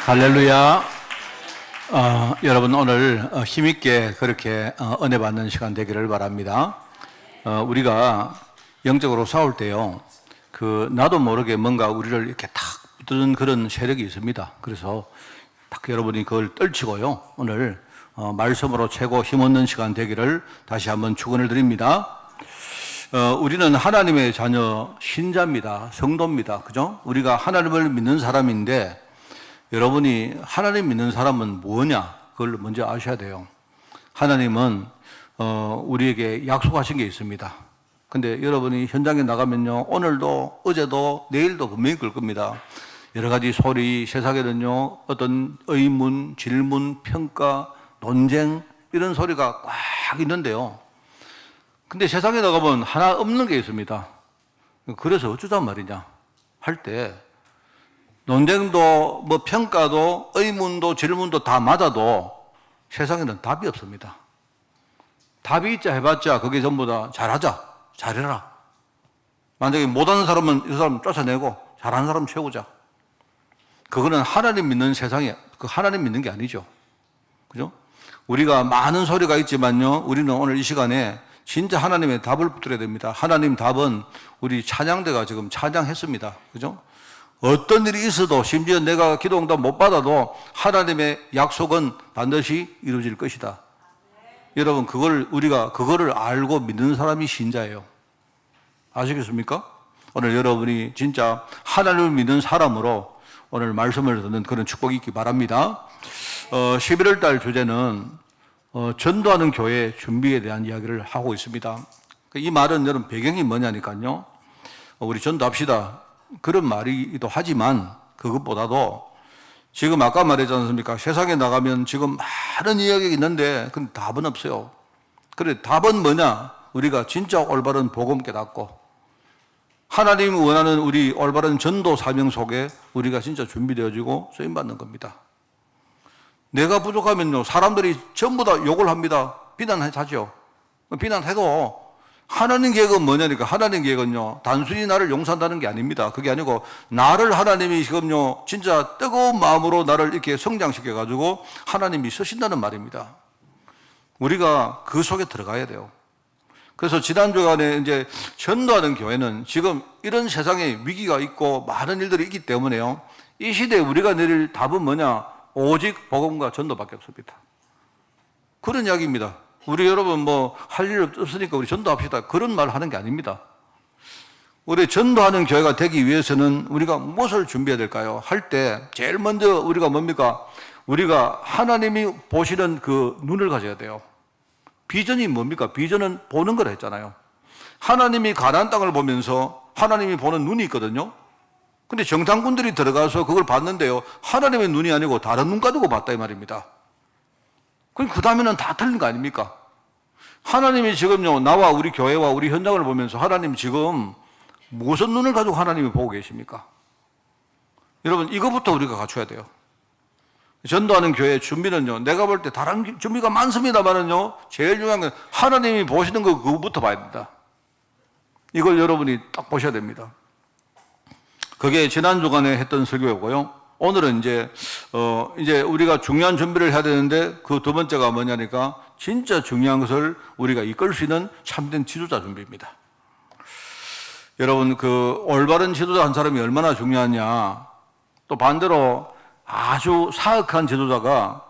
할렐루야. 여러분 오늘 힘있게 그렇게 은혜 받는 시간 되기를 바랍니다. 우리가 영적으로 싸울 때요, 나도 모르게 뭔가 우리를 이렇게 탁 붙드는 그런 세력이 있습니다. 그래서 딱 여러분이 그걸 떨치고요, 오늘 말씀으로 최고 힘없는 시간 되기를 다시 한번 축원을 드립니다. 우리는 하나님의 자녀, 신자입니다. 성도입니다. 그죠? 우리가 하나님을 믿는 사람인데, 여러분이 하나님 믿는 사람은 뭐냐? 그걸 먼저 아셔야 돼요. 하나님은 우리에게 약속하신 게 있습니다. 근데 여러분이 현장에 나가면요, 오늘도 어제도 내일도 분명히 그럴 겁니다. 여러 가지 소리, 세상에는요 어떤 의문, 질문, 평가, 논쟁 이런 소리가 꽉 있는데요, 근데 세상에 나가면 하나 없는 게 있습니다. 그래서 어쩌단 말이냐 할 때, 논쟁도 뭐 평가도 의문도 질문도 다 맞아도 세상에는 답이 없습니다. 답이 있자 해봤자 그게 전부 다 잘하자, 잘해라. 만약에 못하는 사람은 이 사람 쫓아내고 잘하는 사람 채우자. 그거는 하나님 믿는 세상에, 하나님 믿는 게 아니죠. 그죠? 우리가 많은 소리가 있지만요, 우리는 오늘 이 시간에 진짜 하나님의 답을 붙들어야 됩니다. 하나님 답은 우리 찬양대가 지금 찬양했습니다. 그죠? 어떤 일이 있어도, 심지어 내가 기도 응답 못 받아도 하나님의 약속은 반드시 이루어질 것이다. 여러분, 우리가 그거를 알고 믿는 사람이 신자예요. 아시겠습니까? 오늘 여러분이 진짜 하나님을 믿는 사람으로 오늘 말씀을 듣는 그런 축복이 있기 바랍니다. 11월 달 주제는 전도하는 교회 준비에 대한 이야기를 하고 있습니다. 이 말은 여러분 배경이 뭐냐니까요, 우리 전도합시다 그런 말이기도 하지만, 그것보다도 지금 아까 말했지 않습니까? 세상에 나가면 지금 많은 이야기가 있는데 근데 답은 없어요. 그래, 답은 뭐냐? 우리가 진짜 올바른 복음 깨닫고 하나님이 원하는 우리 올바른 전도 사명 속에 우리가 진짜 준비되어지고 쓰임받는 겁니다. 내가 부족하면요, 사람들이 전부 다 욕을 합니다. 비난하죠. 비난해도 하나님 계획은 뭐냐니까, 하나님 계획은요, 단순히 나를 용서한다는 게 아닙니다. 그게 아니고, 나를 하나님이 지금요, 진짜 뜨거운 마음으로 나를 이렇게 성장시켜가지고 하나님이 쓰신다는 말입니다. 우리가 그 속에 들어가야 돼요. 그래서 지난주간에 이제 전도하는 교회는 지금 이런 세상에 위기가 있고 많은 일들이 있기 때문에요, 이 시대에 우리가 내릴 답은 뭐냐? 오직 복음과 전도밖에 없습니다. 그런 이야기입니다. 우리 여러분 할 일 없으니까 우리 전도합시다, 그런 말 하는 게 아닙니다. 우리 전도하는 교회가 되기 위해서는 우리가 무엇을 준비해야 될까요? 할 때 제일 먼저 우리가 뭡니까? 우리가 하나님이 보시는 그 눈을 가져야 돼요. 비전이 뭡니까? 비전은 보는 거라 했잖아요. 하나님이 가나안 땅을 보면서 하나님이 보는 눈이 있거든요. 근데 정탐꾼들이 들어가서 그걸 봤는데요, 하나님의 눈이 아니고 다른 눈 가지고 봤다 이 말입니다. 그럼 그 다음에는 다 틀린 거 아닙니까? 하나님이 지금요, 나와 우리 교회와 우리 현장을 보면서 하나님 지금 무슨 눈을 가지고 하나님이 보고 계십니까? 여러분, 이거부터 우리가 갖춰야 돼요. 전도하는 교회 준비는요, 내가 볼 때 다른 준비가 많습니다만은요, 제일 중요한 건 하나님이 보시는 거, 그거부터 봐야 된다. 이걸 여러분이 딱 보셔야 됩니다. 그게 지난 주간에 했던 설교였고요. 오늘은 이제 우리가 중요한 준비를 해야 되는데, 그 두 번째가 뭐냐니까, 진짜 중요한 것을 우리가 이끌 수 있는 참된 지도자 준비입니다. 여러분, 올바른 지도자 한 사람이 얼마나 중요하냐, 또 반대로 아주 사악한 지도자가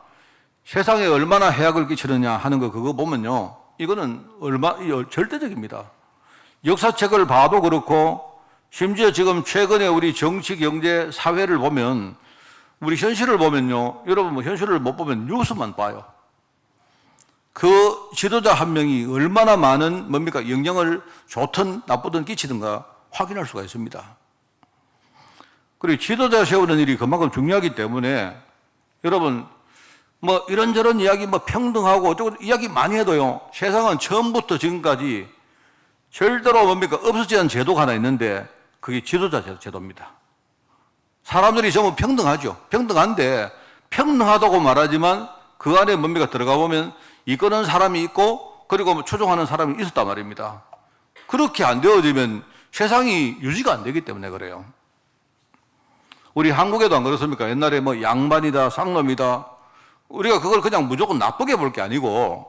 세상에 얼마나 해악을 끼치느냐 하는 거, 그거 보면요, 이거는 절대적입니다. 역사책을 봐도 그렇고, 심지어 지금 최근에 우리 정치, 경제, 사회를 보면, 우리 현실을 보면요, 여러분 현실을 못 보면 뉴스만 봐요. 그 지도자 한 명이 얼마나 많은 영향을 좋든 나쁘든 끼치든가 확인할 수가 있습니다. 그리고 지도자 세우는 일이 그만큼 중요하기 때문에, 여러분 이런저런 이야기 평등하고 어쩌고 이야기 많이 해도요, 세상은 처음부터 지금까지 절대로 없어지지 않은 제도가 하나 있는데, 그게 지도자 제도입니다. 사람들이 전부 평등하죠. 평등한데, 평등하다고 말하지만 그 안에 들어가 보면 이끄는 사람이 있고, 그리고 추종하는 사람이 있었단 말입니다. 그렇게 안 되어지면 세상이 유지가 안 되기 때문에 그래요. 우리 한국에도 안 그렇습니까? 옛날에 뭐 양반이다, 쌍놈이다. 우리가 그걸 그냥 무조건 나쁘게 볼 게 아니고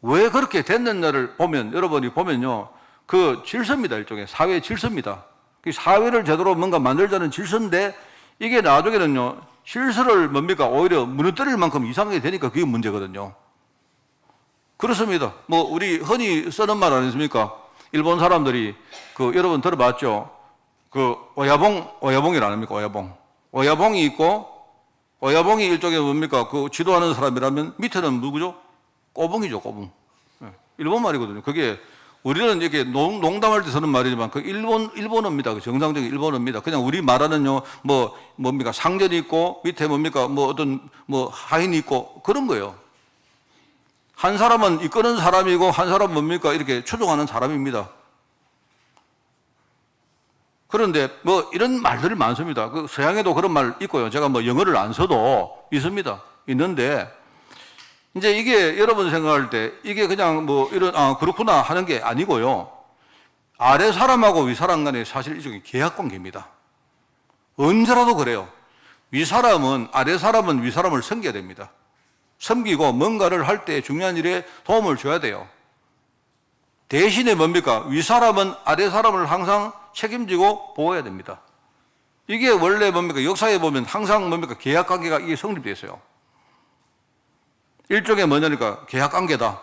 왜 그렇게 됐느냐를 보면, 여러분이 보면요. 그 질서입니다. 일종의 사회 질서입니다. 그 사회를 제대로 뭔가 만들자는 질서인데 이게 나중에는요. 질서를 뭡니까? 오히려 무너뜨릴 만큼 이상하게 되니까 그게 문제거든요. 그렇습니다. 뭐 우리 흔히 쓰는 말 아니십니까? 일본 사람들이 그 여러분 들어봤죠? 그 오야봉이라 아닙니까? 오야봉이 있고 오야봉이 일종의 뭡니까? 그 지도하는 사람이라면 밑에는 누구죠? 꼬붕이죠, 꼬붕. 일본 말이거든요. 그게 우리는 이렇게 농담할 때 쓰는 말이지만 그 일본어입니다. 그 정상적인 일본어입니다. 그냥 우리 말하는요, 뭡니까? 상전이 있고 밑에 뭡니까? 뭐 어떤 뭐 하인이 있고 그런 거예요. 한 사람은 이끄는 사람이고 한 사람은 뭡니까? 이렇게 추종하는 사람입니다. 그런데 뭐 이런 말들이 많습니다. 그 서양에도 그런 말 있고요. 제가 뭐 영어를 안 써도 있습니다. 있는데 이제 이게 여러분 생각할 때 이게 그냥 뭐 이런 그렇구나 하는 게 아니고요. 아래 사람하고 위 사람 간에 사실 일종의 계약 관계입니다. 언제라도 그래요. 위 사람은 아래 사람은 위 사람을 섬겨야 됩니다. 섬기고 뭔가를 할 때 중요한 일에 도움을 줘야 돼요. 대신에 뭡니까? 위 사람은 아래 사람을 항상 책임지고 보호해야 됩니다. 이게 원래 뭡니까? 역사에 보면 항상 뭡니까? 계약 관계가 이게 성립되어 있어요. 일종의 뭐냐니까 계약 관계다.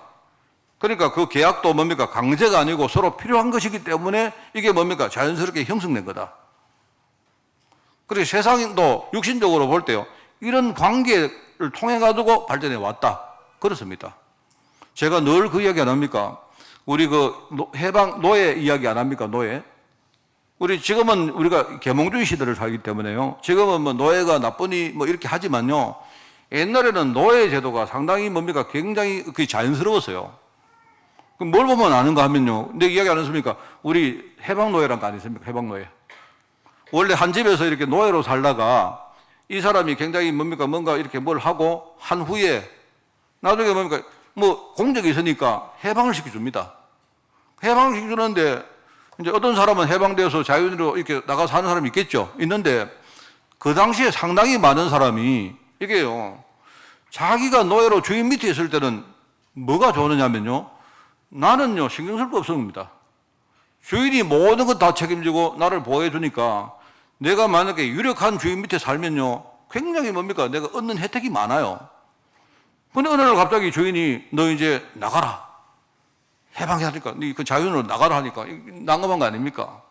그러니까 그 계약도 뭡니까? 강제가 아니고 서로 필요한 것이기 때문에 이게 뭡니까? 자연스럽게 형성된 거다. 그래서 세상도 육신적으로 볼 때요. 이런 관계를 통해 가지고 발전해 왔다. 그렇습니다. 제가 늘 그 이야기 안 합니까? 우리 그 해방 노예 이야기 안 합니까? 노예. 우리 지금은 우리가 계몽주의 시대를 살기 때문에요. 지금은 뭐 노예가 나쁘니 뭐 이렇게 하지만요. 옛날에는 노예 제도가 상당히 뭡니까? 굉장히 그게 자연스러웠어요. 그럼 뭘 보면 아는가 하면요. 근데 이야기 안 했습니까? 우리 해방노예란 거 아니십니까? 해방노예. 원래 한 집에서 이렇게 노예로 살다가 이 사람이 굉장히 뭡니까? 뭔가 이렇게 뭘 하고 한 후에 나중에 뭡니까? 뭐 공적이 있으니까 해방을 시켜줍니다. 해방을 시켜주는데 이제 어떤 사람은 해방되어서 자유인으로 이렇게 나가 사는 사람이 있겠죠. 있는데 그 당시에 상당히 많은 사람이 이게요. 자기가 노예로 주인 밑에 있을 때는 뭐가 좋느냐면요. 나는요 신경 쓸 거 없습니다. 주인이 모든 것 다 책임지고 나를 보호해 주니까 내가 만약에 유력한 주인 밑에 살면요. 굉장히 뭡니까? 내가 얻는 혜택이 많아요. 근데 어느 날 갑자기 주인이 너 이제 나가라. 해방해야 하니까, 그 자유인으로 나가라 하니까 난감한 거 아닙니까?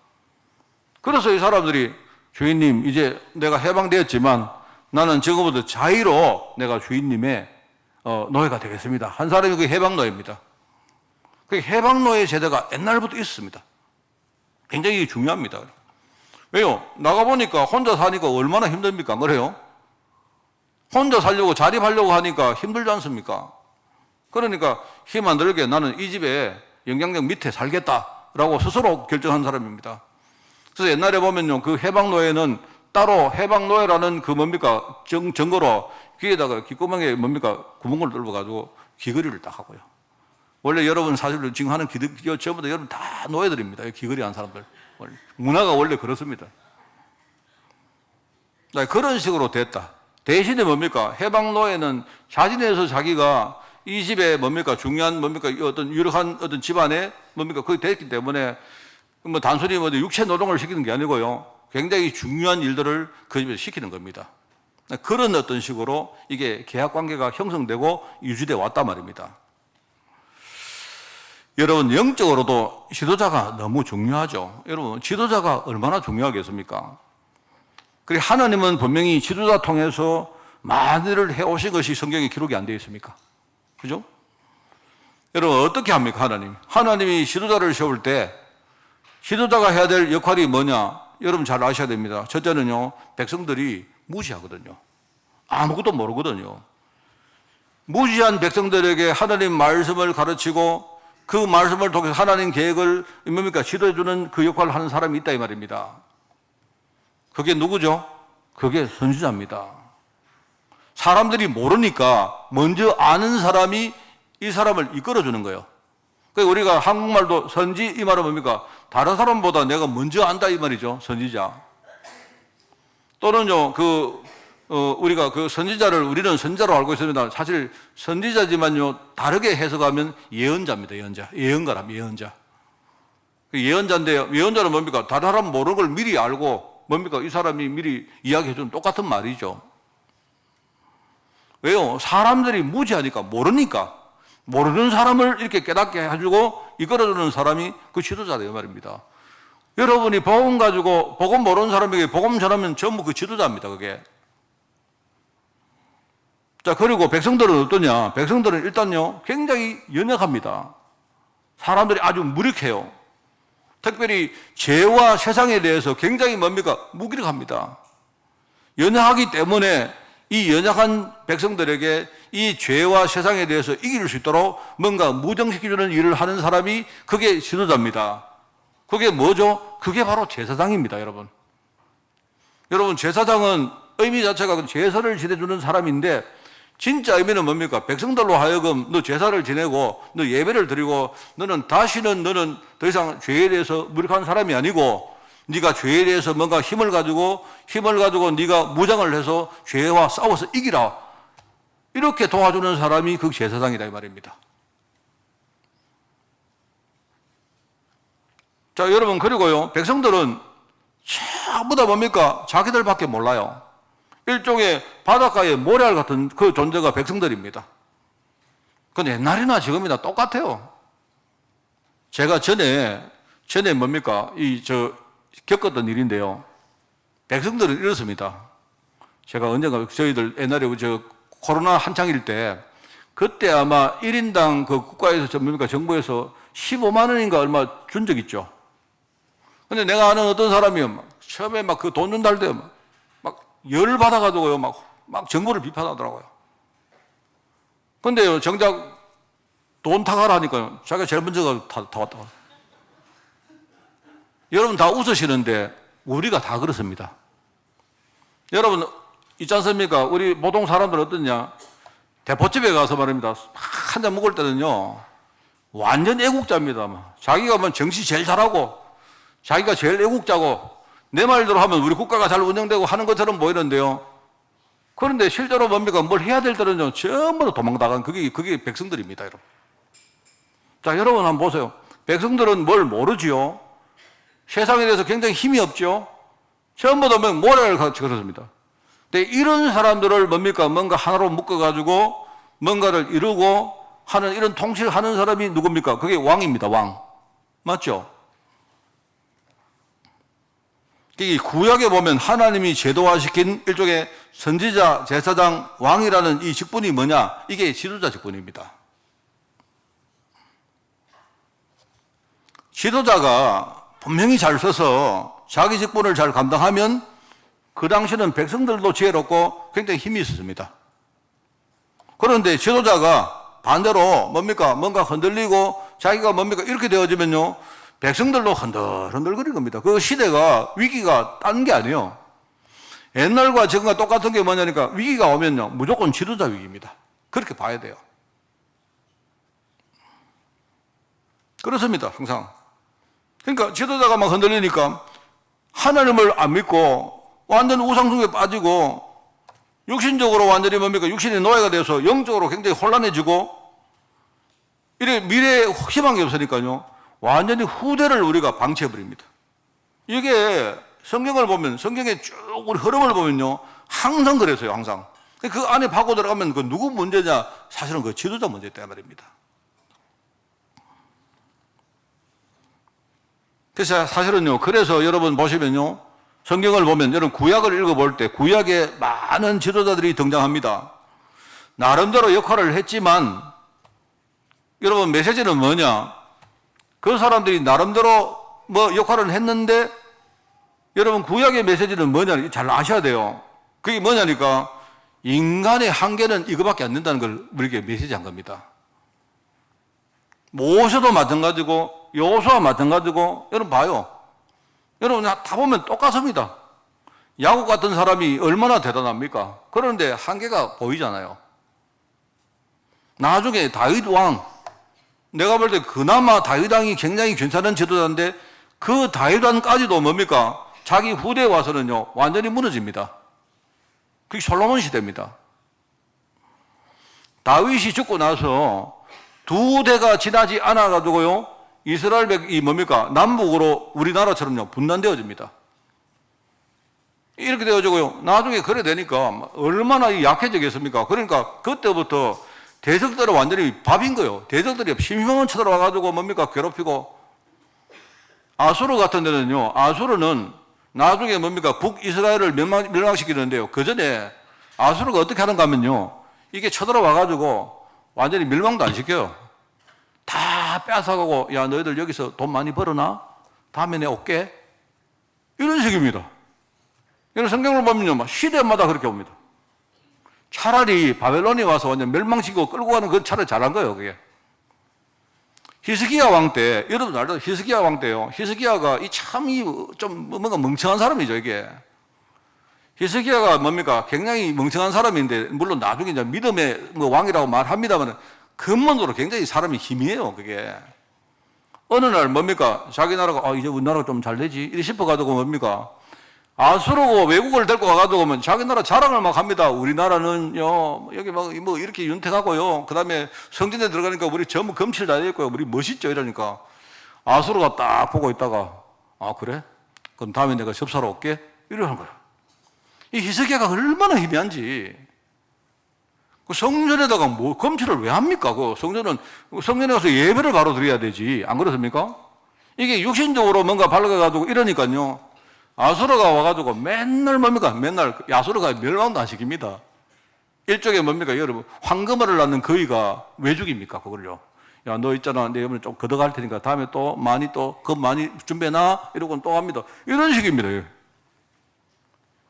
그래서 이 사람들이 주인님, 이제 내가 해방되었지만 나는 지금부터 자의로 내가 주인님의 노예가 되겠습니다. 한 사람이 그게 해방노예입니다. 그 해방노예 제도가 옛날부터 있었습니다. 굉장히 중요합니다. 왜요? 나가보니까 혼자 사니까 얼마나 힘듭니까? 그래요? 혼자 살려고 자립하려고 하니까 힘들지 않습니까? 그러니까 힘 안 들게 나는 이 집에 영향력 밑에 살겠다라고 스스로 결정한 사람입니다. 그래서 옛날에 보면요, 그 해방노예는 따로 해방노예라는 그 뭡니까? 증거로 귀에다가 귓구멍에 뭡니까? 구멍을 뚫어가지고 귀걸이를 딱 하고요. 원래 여러분 사실 지금 하는 전부 다 여러분 다 노예들입니다. 귀걸이 한 사람들. 문화가 원래 그렇습니다. 그런 식으로 됐다. 대신에 뭡니까? 해방노예는 자진해서 자기가 이 집에 뭡니까? 중요한 뭡니까? 어떤 유력한 어떤 집안에 뭡니까? 그게 됐기 때문에 뭐 단순히 뭐 육체 노동을 시키는 게 아니고요. 굉장히 중요한 일들을 그 집에서 시키는 겁니다. 그런 어떤 식으로 이게 계약 관계가 형성되고 유지되어 왔단 말입니다. 여러분, 영적으로도 지도자가 너무 중요하죠. 여러분, 지도자가 얼마나 중요하겠습니까? 그리고 하나님은 분명히 지도자 통해서 많은 일을 해오신 것이 성경에 기록이 안 되어 있습니까? 그죠? 여러분, 어떻게 합니까, 하나님? 하나님이 지도자를 세울 때 지도자가 해야 될 역할이 뭐냐? 여러분 잘 아셔야 됩니다. 첫째는요, 백성들이 무지하거든요. 아무것도 모르거든요. 무지한 백성들에게 하나님 말씀을 가르치고 그 말씀을 통해서 하나님 계획을 뭡니까? 지도해주는 그 역할을 하는 사람이 있다 이 말입니다. 그게 누구죠? 그게 선지자입니다. 사람들이 모르니까 먼저 아는 사람이 이 사람을 이끌어주는 거예요. 그러니까 우리가 한국말도 선지 이 말은 뭡니까? 다른 사람보다 내가 먼저 안다 이 말이죠. 선지자. 또는요, 우리가 그 선지자를 우리는 선지자로 알고 있습니다. 사실 선지자지만요, 다르게 해석하면 예언자입니다. 예언가랍니다. 예언자인데, 예언자는 뭡니까? 다른 사람 모르는 걸 미리 알고, 뭡니까? 이 사람이 미리 이야기해주는 똑같은 말이죠. 왜요? 사람들이 무지하니까, 모르는 사람을 이렇게 깨닫게 해주고 이끌어주는 사람이 그 지도자다, 이 말입니다. 여러분이 복음 가지고, 복음 모르는 사람에게 복음 전하면 전부 그 지도자입니다, 그게. 자, 그리고 백성들은 어떠냐? 백성들은 일단요, 굉장히 연약합니다. 사람들이 아주 무력해요. 특별히 죄와 세상에 대해서 굉장히 무기력합니다. 연약하기 때문에 이 연약한 백성들에게 이 죄와 세상에 대해서 이길 수 있도록 뭔가 무정시켜주는 일을 하는 사람이 그게 지도자입니다. 그게 뭐죠? 그게 바로 제사장입니다, 여러분. 여러분, 제사장은 의미 자체가 제사를 지내주는 사람인데 진짜 의미는 뭡니까? 백성들로 하여금 너 제사를 지내고 너 예배를 드리고 너는 더 이상 죄에 대해서 무력한 사람이 아니고 네가 죄에 대해서 뭔가 힘을 가지고 네가 무장을 해서 죄와 싸워서 이기라. 이렇게 도와주는 사람이 그 제사장이다, 이 말입니다. 자, 여러분, 그리고요, 백성들은 전부 다 자기들밖에 몰라요. 일종의 바닷가의 모래알 같은 그 존재가 백성들입니다. 그건 옛날이나 지금이나 똑같아요. 제가 전에 겪었던 일인데요. 백성들은 이렇습니다. 제가 언젠가 저희들 옛날에 코로나 한창일 때 그때 아마 1인당 그 국가에서 정부에서 15만 원인가 얼마 준 적 있죠. 근데 내가 아는 어떤 사람이 처음에 그 돈 준다 할 때 열 받아가지고요, 막 정부를 비판하더라고요. 근데요, 정작 돈 타가라니까요, 자기가 제일 먼저 다 왔다고. 여러분 다 웃으시는데, 우리가 다 그렇습니다. 여러분, 있지 않습니까? 우리 보통 사람들 어떠냐? 대포집에 가서 말입니다. 한 잔 먹을 때는요, 완전 애국자입니다. 자기가 정치 제일 잘하고, 자기가 제일 애국자고, 내 말대로 하면 우리 국가가 잘 운영되고 하는 것처럼 보이는데요. 그런데 실제로 뭘 해야 될 때는요, 전부 도망다간 그게 백성들입니다, 여러분. 자, 여러분 한번 보세요. 백성들은 뭘 모르지요? 세상에 대해서 굉장히 힘이 없죠? 전부 다 모래를 같이 걸었습니다. 근데 이런 사람들을 뭔가 하나로 묶어가지고 뭔가를 이루고 하는 이런 통치를 하는 사람이 누굽니까? 그게 왕입니다, 왕. 맞죠? 이 구약에 보면 하나님이 제도화시킨 일종의 선지자, 제사장, 왕이라는 이 직분이 뭐냐? 이게 지도자 직분입니다. 지도자가 분명히 잘 서서 자기 직분을 잘 감당하면 그 당시는 백성들도 지혜롭고 굉장히 힘이 있었습니다. 그런데 지도자가 반대로 뭔가 흔들리고 자기가 이렇게 되어지면요, 백성들도 흔들흔들거리는 겁니다. 그 시대가 위기가 딴 게 아니에요. 옛날과 지금과 똑같은 게 뭐냐니까 위기가 오면요, 무조건 지도자 위기입니다. 그렇게 봐야 돼요. 그렇습니다, 항상. 그러니까 지도자가 막 흔들리니까 하나님을 안 믿고 완전 우상숭배에 빠지고 육신적으로 완전히 육신의 노예가 돼서 영적으로 굉장히 혼란해지고 이래 미래에 희망이 없으니까요, 완전히 후대를 우리가 방치해버립니다. 이게 성경을 보면, 성경의 쭉 우리 흐름을 보면요, 항상 그래서요, 항상. 그 안에 파고 들어가면 그 누구 문제냐? 사실은 그 지도자 문제였단 말입니다. 그래서 사실은요, 그래서 여러분 보시면요, 성경을 보면 여러분 구약을 읽어볼 때 구약에 많은 지도자들이 등장합니다. 나름대로 역할을 했지만 여러분 메시지는 뭐냐? 그 사람들이 나름대로 역할을 했는데 여러분 구약의 메시지는 뭐냐? 잘 아셔야 돼요. 그게 뭐냐니까 인간의 한계는 이거밖에 안 된다는 걸 우리에게 메시지한 겁니다. 모세도 마찬가지고 여호수아 마찬가지고 여러분 봐요. 여러분 다 보면 똑같습니다. 야곱 같은 사람이 얼마나 대단합니까? 그런데 한계가 보이잖아요. 나중에 다윗 왕, 내가 볼 때 그나마 다윗 왕이 굉장히 괜찮은 지도자인데 그 다윗 왕까지도 자기 후대에 와서는요, 완전히 무너집니다. 그게 솔로몬 시대입니다. 다윗이 죽고 나서 2대가 지나지 않아가지고요, 이스라엘 백이 뭡니까? 남북으로 우리나라처럼요, 분단되어집니다. 이렇게 되어지고요, 나중에 그래 되니까 얼마나 약해지겠습니까? 그러니까 그때부터 대적들은 완전히 밥인 거예요. 대적들이 심심한 쳐들어와가지고 뭡니까? 괴롭히고. 아수르 같은 데는요, 아수르는 나중에 뭡니까? 북이스라엘을 멸망시키는데요. 그 전에 아수르가 어떻게 하는가 하면요, 이게 쳐들어와가지고 완전히 멸망도 안 시켜요. 다 뺏어가고, 야, 너희들 여기서 돈 많이 벌어놔? 다음에 내가 올게. 이런 식입니다. 이런 성경을 보면요, 막 시대마다 그렇게 옵니다. 차라리 바벨론이 와서 완전 멸망시키고 끌고 가는 그 차라리 잘한 거예요, 그게. 히스기야 왕 때, 여러분 알죠? 히스기야 왕 때요. 히스기야가 좀 뭔가 멍청한 사람이죠, 이게. 히스기야가 뭡니까? 굉장히 멍청한 사람인데, 물론 나중에 이제 믿음의 왕이라고 말합니다만, 근본으로 굉장히 사람이 희미해요, 그게. 어느 날 뭡니까? 자기 나라가, 이제 우리나라가 좀 잘 되지? 이래 싶어가지고 뭡니까? 아수르고 외국을 데리고 와가지고 오면 자기 나라 자랑을 막 합니다. 우리나라는요, 여기 뭐 이렇게 윤택하고요. 그 다음에 성전에 들어가니까 우리 전부 검칠 다 되었고요. 우리 멋있죠? 이러니까. 아수르가 딱 보고 있다가, 그래? 그럼 다음에 내가 접사로 올게? 이러는 거예요. 이 히스기야가 얼마나 희미한지. 그 성전에다가 검칠을 왜 합니까? 성전에 가서 예배를 바로 드려야 되지. 안 그렇습니까? 이게 육신적으로 뭔가 발라가지고 이러니까요. 아수르가 와가지고 맨날 뭡니까? 맨날 아수르가 멸망도 안 시킵니다. 일종의 뭡니까? 여러분, 황금알을 낳는 거위가 왜 죽입니까? 그걸요. 야, 너 있잖아. 내 이번에 좀 걷어갈 테니까 다음에 또 겁 많이 준비해놔? 이러고는 또 합니다. 이런 식입니다.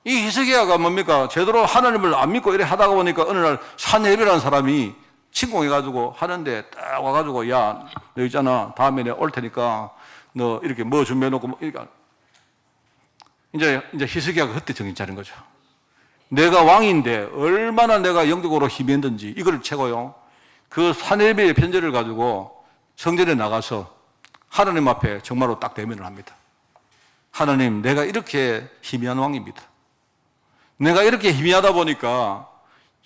이 히스기야가 뭡니까? 제대로 하나님을 안 믿고 이래 하다가 보니까 어느 날 산헤립이라는 사람이 침공해가지고 하는데 딱 와가지고, 야, 너 있잖아. 다음에 내가 올 테니까 너 이렇게 뭐 준비해놓고 그러니까 이제 히스기야가 그때 정신 차린 거죠. 내가 왕인데 얼마나 내가 영적으로 힘이 있는지 이걸 채고요. 그 산헤립의 편지를 가지고 성전에 나가서 하나님 앞에 정말로 딱 대면을 합니다. 하나님, 내가 이렇게 희미한 왕입니다. 내가 이렇게 희미하다 보니까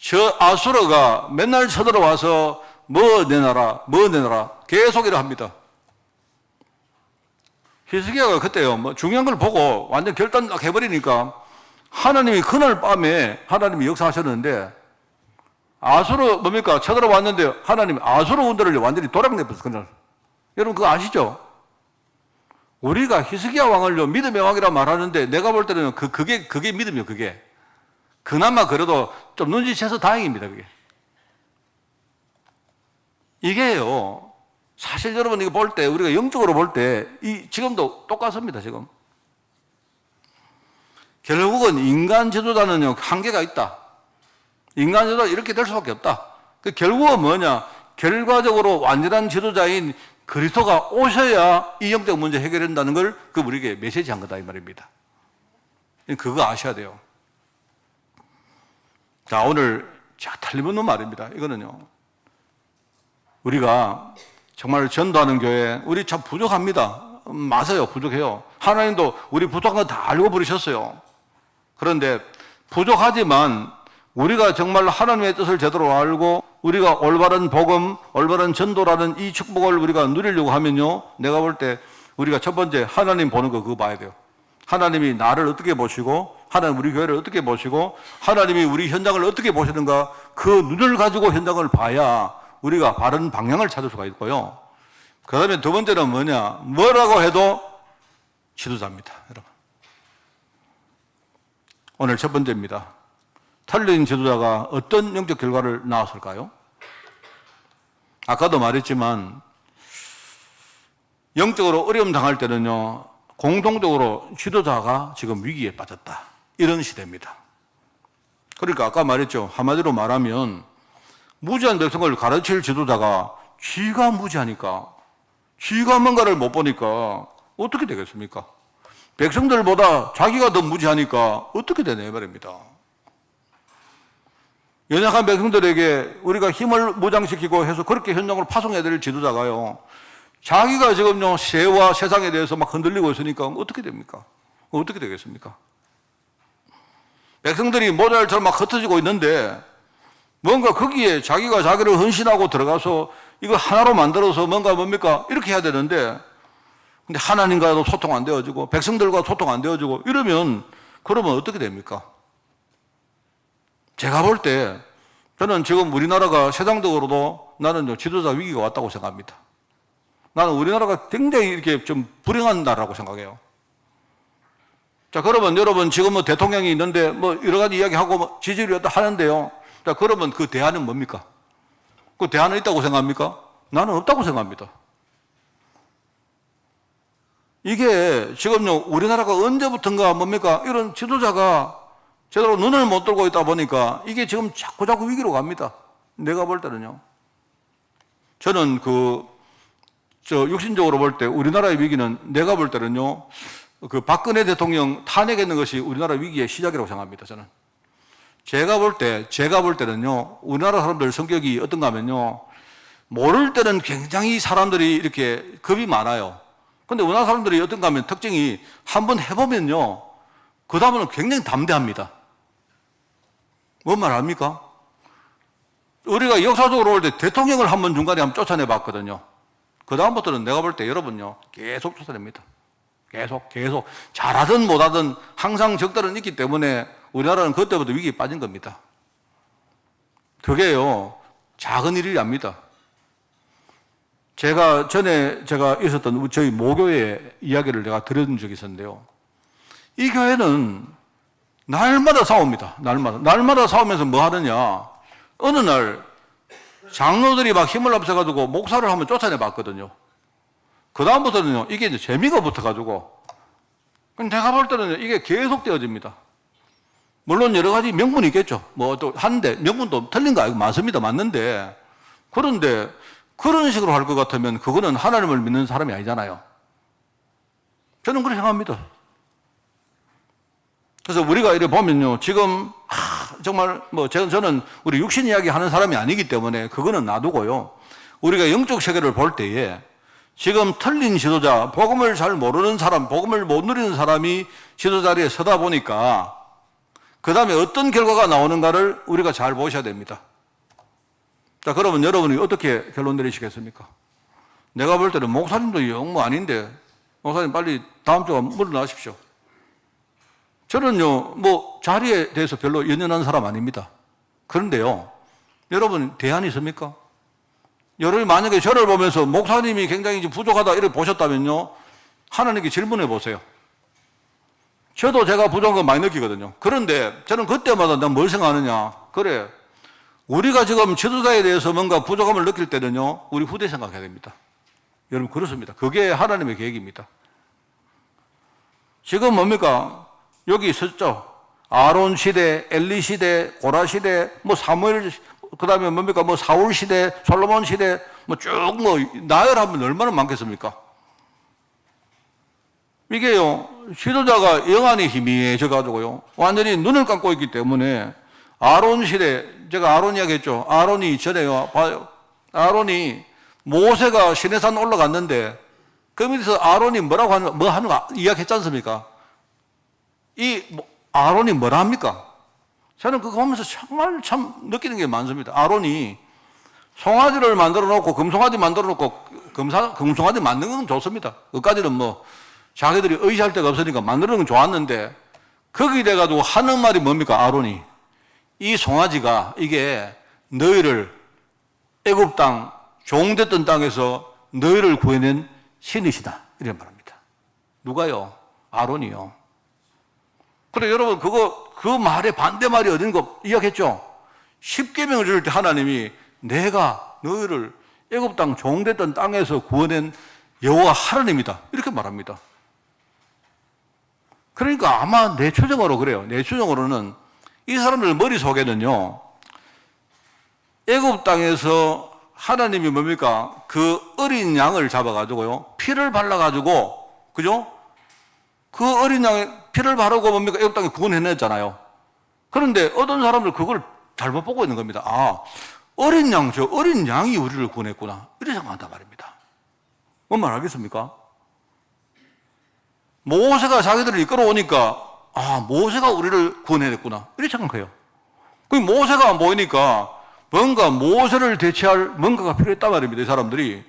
저 아수르가 맨날 쳐들어와서 뭐 내놔라 계속 이래 합니다. 히스기야가 그때요, 중요한 걸 보고 완전 결단 딱 해버리니까 하나님이 그날 밤에 하나님이 역사하셨는데 아수르 뭡니까? 쳐들어왔는데 하나님이 아수르 군대를 완전히 도락내버렸어요, 그날. 여러분 그거 아시죠? 우리가 히스기야 왕을요, 믿음의 왕이라 말하는데 내가 볼 때는 그게 믿음이요, 그게. 그나마 그래도 좀 눈치채서 다행입니다, 그게. 이게요, 사실 여러분 이거 볼 때, 우리가 영적으로 볼 때, 지금도 똑같습니다, 지금. 결국은 인간 지도자는요, 한계가 있다. 인간 지도자 이렇게 될 수밖에 없다. 결국은 뭐냐? 결과적으로 완전한 지도자인 그리스도가 오셔야 이 영적 문제 해결된다는 걸 우리에게 메시지한 거다, 이 말입니다. 그거 아셔야 돼요. 자, 오늘 틀림없는 말입니다. 이거는요, 우리가 정말 전도하는 교회, 우리 참 부족합니다. 맞아요, 부족해요. 하나님도 우리 부족한 거 다 알고 부르셨어요. 그런데 부족하지만 우리가 정말 하나님의 뜻을 제대로 알고 우리가 올바른 복음, 올바른 전도라는 이 축복을 우리가 누리려고 하면요, 내가 볼 때 우리가 첫 번째 하나님 보는 거 그거 봐야 돼요. 하나님이 나를 어떻게 보시고 하나님 우리 교회를 어떻게 보시고 하나님이 우리 현장을 어떻게 보시는가, 그 눈을 가지고 현장을 봐야 우리가 바른 방향을 찾을 수가 있고요. 그 다음에 두 번째는 뭐냐? 뭐라고 해도 지도자입니다, 여러분. 오늘 첫 번째입니다. 틀린 지도자가 어떤 영적 결과를 낳았을까요? 아까도 말했지만 영적으로 어려움 당할 때는요, 공동적으로 지도자가 지금 위기에 빠졌다, 이런 시대입니다. 그러니까 아까 말했죠. 한마디로 말하면 무지한 백성을 가르칠 지도자가 쥐가 무지하니까, 쥐가 뭔가를 못 보니까 어떻게 되겠습니까? 백성들보다 자기가 더 무지하니까 어떻게 되냐 말입니다. 연약한 백성들에게 우리가 힘을 무장시키고 해서 그렇게 현장으로 파송해야 될 지도자가요, 자기가 지금요 새와 세상에 대해서 막 흔들리고 있으니까 어떻게 됩니까? 어떻게 되겠습니까? 백성들이 모자랄처럼 막 흩어지고 있는데 뭔가 거기에 자기가 자기를 헌신하고 들어가서 이거 하나로 만들어서 뭡니까? 이렇게 해야 되는데 근데 하나님과도 소통 안 되어지고 백성들과 소통 안 되어지고 이러면 그러면 어떻게 됩니까? 제가 볼 때 저는 지금 우리나라가 세상적으로도 나는 지도자 위기가 왔다고 생각합니다. 나는 우리나라가 굉장히 이렇게 좀 불행한 나라라고 생각해요. 자, 그러면 여러분 지금 뭐 대통령이 있는데 뭐 여러 가지 이야기하고 뭐 지지율이 어떠 하는데요. 자, 그러면 그 대안은 뭡니까? 그 대안은 있다고 생각합니까? 나는 없다고 생각합니다. 이게 지금요, 우리나라가 언제부턴가 뭡니까? 이런 지도자가 제대로 눈을 못 들고 있다 보니까 이게 지금 자꾸 위기로 갑니다. 내가 볼 때는요. 저는 육신적으로 볼 때 우리나라의 위기는 내가 볼 때는요, 그 박근혜 대통령 탄핵했는 것이 우리나라 위기의 시작이라고 생각합니다, 저는. 제가 볼 때는요, 우리나라 사람들 성격이 어떤가 하면요, 모를 때는 굉장히 사람들이 이렇게 겁이 많아요. 근데 우리나라 사람들이 어떤가 하면 특징이 한번 해보면요, 그 다음은 굉장히 담대합니다. 뭔 말 압니까? 우리가 역사적으로 볼 때 대통령을 한번 중간에 한번 쫓아내 봤거든요. 그 다음부터는 내가 볼 때 여러분요, 계속 쫓아냅니다. 계속. 잘하든 못하든 항상 적들은 있기 때문에 우리나라는 그때부터 위기에 빠진 겁니다. 그게요, 작은 일이 아닙니다. 제가 있었던 저희 모교회 이야기를 내가 들은 적이 있었는데요. 이 교회는 날마다 싸웁니다. 날마다 싸우면서 뭐 하느냐. 어느 날 장로들이 막 힘을 합쳐가지고 목사를 한번 쫓아내 봤거든요. 그다음부터는요, 이게 이제 재미가 붙어가지고, 내가 볼 때는 이게 계속 되어집니다. 물론 여러 가지 명분이 있겠죠. 뭐 또 한데, 명분도 틀린 거 알고 맞습니다. 맞는데, 그런데 그런 식으로 할 것 같으면 그거는 하나님을 믿는 사람이 아니잖아요. 저는 그렇게 생각합니다. 그래서 우리가 이렇게 보면요, 지금, 정말 저는 우리 육신 이야기 하는 사람이 아니기 때문에 그거는 놔두고요. 우리가 영적 세계를 볼 때에 지금 틀린 지도자, 복음을 잘 모르는 사람, 복음을 못 누리는 사람이 지도 자리에 서다 보니까 그 다음에 어떤 결과가 나오는가를 우리가 잘 보셔야 됩니다. 자, 그러면 여러분이 어떻게 결론 내리시겠습니까? 내가 볼 때는 목사님도 영 아닌데 목사님 빨리 다음 주에 물러나십시오. 저는요, 자리에 대해서 별로 연연한 사람 아닙니다. 그런데요, 여러분 대안이 있습니까? 여러분이 만약에 저를 보면서 목사님이 굉장히 부족하다 이렇게 보셨다면요, 하나님께 질문해 보세요. 저도 제가 부족한 거 많이 느끼거든요. 그런데 저는 그때마다 내가 뭘 생각하느냐. 그래, 우리가 지금 지도자에 대해서 뭔가 부족함을 느낄 때는요, 우리 후대 생각해야 됩니다. 여러분 그렇습니다. 그게 하나님의 계획입니다. 지금 뭡니까? 여기 있었죠. 아론 시대, 엘리 시대, 고라 시대, 사무엘, 그 다음에 뭡니까? 사울 시대, 솔로몬 시대, 쭉 나열하면 얼마나 많겠습니까? 이게요, 지도자가 영안이 희미해져가지고요, 완전히 눈을 감고 있기 때문에 아론 시대, 제가 아론 이야기 했죠. 아론이 전에요, 봐요. 아론이 모세가 시내산 올라갔는데 그 밑에서 아론이 뭐라고 하는 거 이야기 했지 않습니까? 아론이 뭐라 합니까? 저는 그거 보면서 정말 참 느끼는 게 많습니다. 아론이 송아지를 만들어 놓고, 금송아지 만들어 놓고, 금송아지 만드는 건 좋습니다. 그까지는 자기들이 의지할 데가 없으니까 만드는 건 좋았는데, 거기 돼가지고 하는 말이 뭡니까, 아론이? 이 송아지가 이게 너희를 애굽 땅, 종됐던 땅에서 너희를 구해낸 신이시다. 이런 말합니다. 누가요? 아론이요. 그래, 여러분, 그 말의 반대말이 어딘가 이야기했죠? 10계명을 줄 때 하나님이 내가 너희를 애굽 땅 종됐던 땅에서 구원한 여호와 하나님이다. 이렇게 말합니다. 그러니까 아마 내 추정으로 그래요. 내 추정으로는 이 사람들 머릿속에는요, 애굽 땅에서 하나님이 뭡니까? 그 어린 양을 잡아가지고요, 피를 발라가지고, 그죠? 그 어린 양의 피를 바르고 뭡니까? 애굽 땅에 구원해냈잖아요. 그런데 어떤 사람들 그걸 잘못 보고 있는 겁니다. 어린 양이 우리를 구원했구나. 이렇게 생각한단 말입니다. 뭔 말 알겠습니까? 모세가 자기들을 이끌어오니까 모세가 우리를 구원해냈구나 이렇게 생각해요. 그 모세가 안 보이니까 뭔가 모세를 대체할 뭔가가 필요했단 말입니다. 이 사람들이.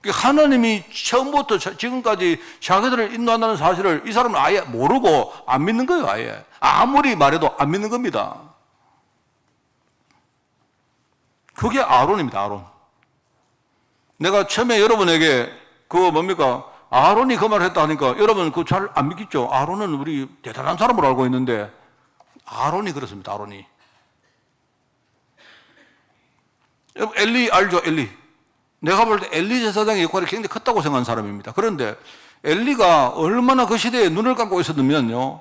하나님이 처음부터 지금까지 자기들을 인도한다는 사실을 이 사람은 아예 모르고 안 믿는 거예요. 아예 아무리 말해도 안 믿는 겁니다. 그게 아론입니다. 아론. 내가 처음에 여러분에게 그거 뭡니까? 아론이 그 말을 했다 하니까 여러분 그거 잘 안 믿겠죠? 아론은 우리 대단한 사람으로 알고 있는데 아론이 그렇습니다. 아론이. 엘리 알죠? 엘리. 내가 볼 때 엘리 제사장의 역할이 굉장히 컸다고 생각하는 사람입니다. 그런데 엘리가 얼마나 그 시대에 눈을 감고 있었냐면요.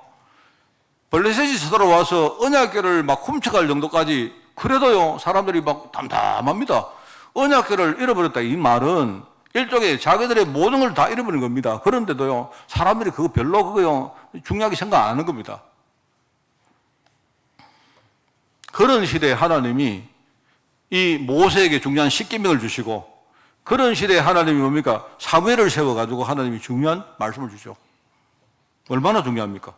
블레셋이 쳐들어와서 언약궤를 막 훔쳐갈 정도까지 그래도요 사람들이 막 담담합니다. 언약궤를 잃어버렸다 이 말은 일종의 자기들의 모든 걸 다 잃어버린 겁니다. 그런데도요 사람들이 그거 별로 그거요 중요하게 생각 안 하는 겁니다. 그런 시대에 하나님이 이 모세에게 중요한 십계명을 주시고 그런 시대에 하나님이 뭡니까? 사무엘을 세워가지고 하나님이 중요한 말씀을 주죠. 얼마나 중요합니까?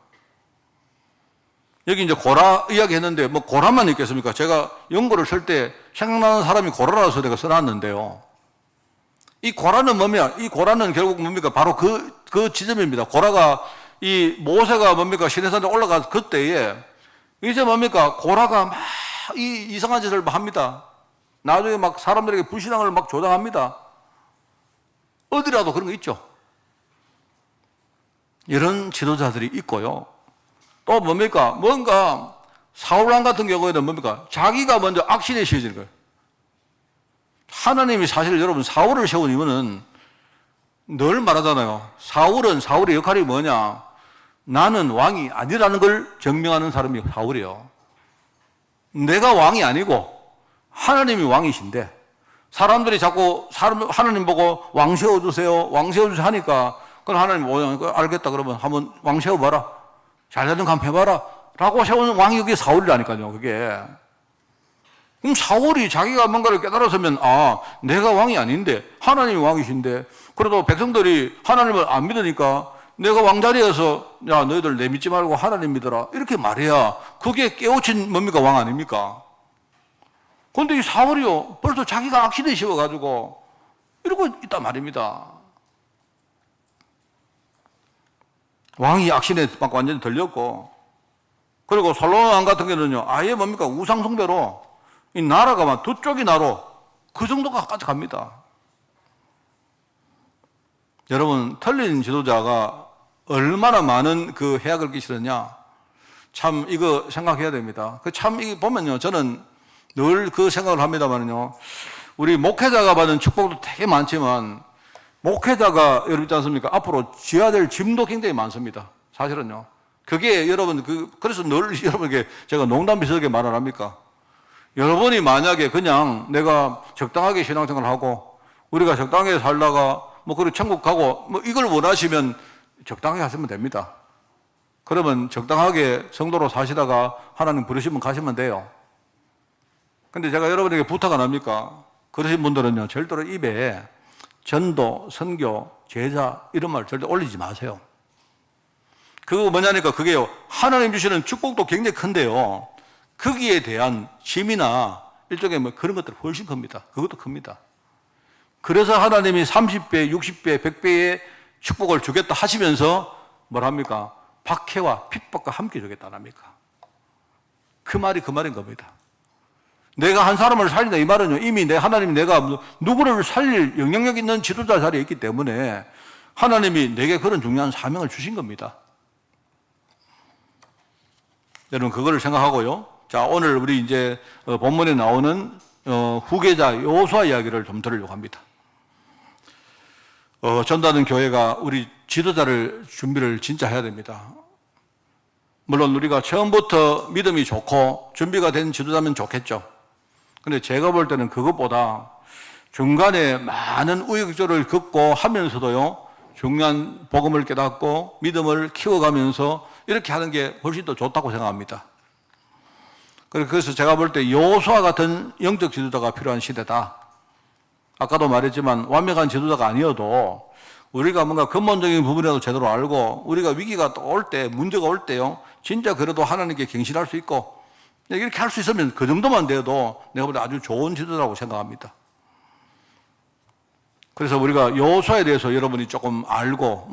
여기 이제 고라 이야기 했는데 뭐 고라만 있겠습니까? 제가 연고를 쓸 때 생각나는 사람이 고라라서 내가 써놨는데요. 이 고라는 뭡니까? 이 고라는 결국 뭡니까? 바로 그 지점입니다. 고라가 이 모세가 뭡니까? 시내산에 올라가 그때에 이제 뭡니까? 고라가 막 이 이상한 짓을 합니다. 나중에 막 사람들에게 불신앙을 막 조장합니다. 어디라도 그런 거 있죠. 이런 지도자들이 있고요. 또 뭡니까? 뭔가 사울왕 같은 경우에는 뭡니까? 자기가 먼저 악신에 씌워지는 거예요. 하나님이 사실 여러분 사울을 세운 이유는 늘 말하잖아요. 사울의 역할이 뭐냐? 나는 왕이 아니라는 걸 증명하는 사람이 사울이에요. 내가 왕이 아니고 하나님이 왕이신데 사람들이 자꾸 하나님 보고 왕 세워주세요. 왕 세워주세요 하니까 그럼 하나님 알겠다 그러면 한번 왕 세워봐라. 잘 되는 거 한번 해봐라. 라고 세우는 왕이 그게 사울이라니까요. 그게. 그럼 사울이 자기가 뭔가를 깨달았으면 내가 왕이 아닌데 하나님이 왕이신데 그래도 백성들이 하나님을 안 믿으니까 내가 왕자리에서 야 너희들 내 믿지 말고 하나님 믿어라 이렇게 말해야 그게 깨우친 뭡니까? 왕 아닙니까? 그런데 이 사울이요 벌써 자기가 악신에 씌워가지고 이러고 있단 말입니다. 왕이 악신에 막 완전히 들렸고 그리고 솔로몬 왕 같은 경우는요 아예 뭡니까? 우상 숭배로 이 나라가 막 두 쪽이 나로 그 정도까지 갑니다. 여러분 틀린 지도자가 얼마나 많은 그 해악을 끼치느냐 참 이거 생각해야 됩니다. 참 이거 보면요 저는 늘 그 생각을 합니다만요 우리 목회자가 받은 축복도 되게 많지만 목회자가 여러분 있지 않습니까? 앞으로 져야 될 짐도 굉장히 많습니다. 사실은요. 그게 여러분 그래서 늘 여러분에게 제가 농담 비슷하게 말을 합니까? 여러분이 만약에 그냥 내가 적당하게 신앙생활을 하고 우리가 적당하게 살다가 그리고 천국 가고 이걸 원하시면 적당하게 하시면 됩니다. 그러면 적당하게 성도로 사시다가 하나님 부르시면 가시면 돼요. 근데 제가 여러분에게 부탁 안 합니까? 그러신 분들은요 절대로 입에 전도, 선교, 제자 이런 말 절대 올리지 마세요. 그거 뭐냐니까 그게요 하나님 주시는 축복도 굉장히 큰데요 거기에 대한 짐이나 일종의 그런 것들 훨씬 큽니다. 그것도 큽니다. 그래서 하나님이 30배, 60배, 100배의 축복을 주겠다 하시면서 뭐랍니까? 박해와 핍박과 함께 주겠다 합니까? 그 말이 그 말인 겁니다. 내가 한 사람을 살린다 이 말은요 이미 하나님이 내가 누구를 살릴 영향력 있는 지도자 자리에 있기 때문에 하나님이 내게 그런 중요한 사명을 주신 겁니다. 여러분 그거를 생각하고요. 자 오늘 우리 이제 본문에 나오는 후계자 여호수아 이야기를 좀 들으려고 합니다. 전도하는 교회가 우리 지도자를 준비를 진짜 해야 됩니다. 물론 우리가 처음부터 믿음이 좋고 준비가 된 지도자면 좋겠죠. 근데 제가 볼 때는 그것보다 중간에 많은 우여곡절을 겪고 하면서도요 중요한 복음을 깨닫고 믿음을 키워가면서 이렇게 하는 게 훨씬 더 좋다고 생각합니다. 그래서 제가 볼 때 여호수아 같은 영적 지도자가 필요한 시대다. 아까도 말했지만 완벽한 지도자가 아니어도 우리가 뭔가 근본적인 부분이라도 제대로 알고 우리가 위기가 또 올 때, 문제가 올 때요, 진짜 그래도 하나님께 갱신할 수 있고 이렇게 할 수 있으면 그 정도만 돼도 내가 볼 때 아주 좋은 지도자라고 생각합니다. 그래서 우리가 여호수아에 대해서 여러분이 조금 알고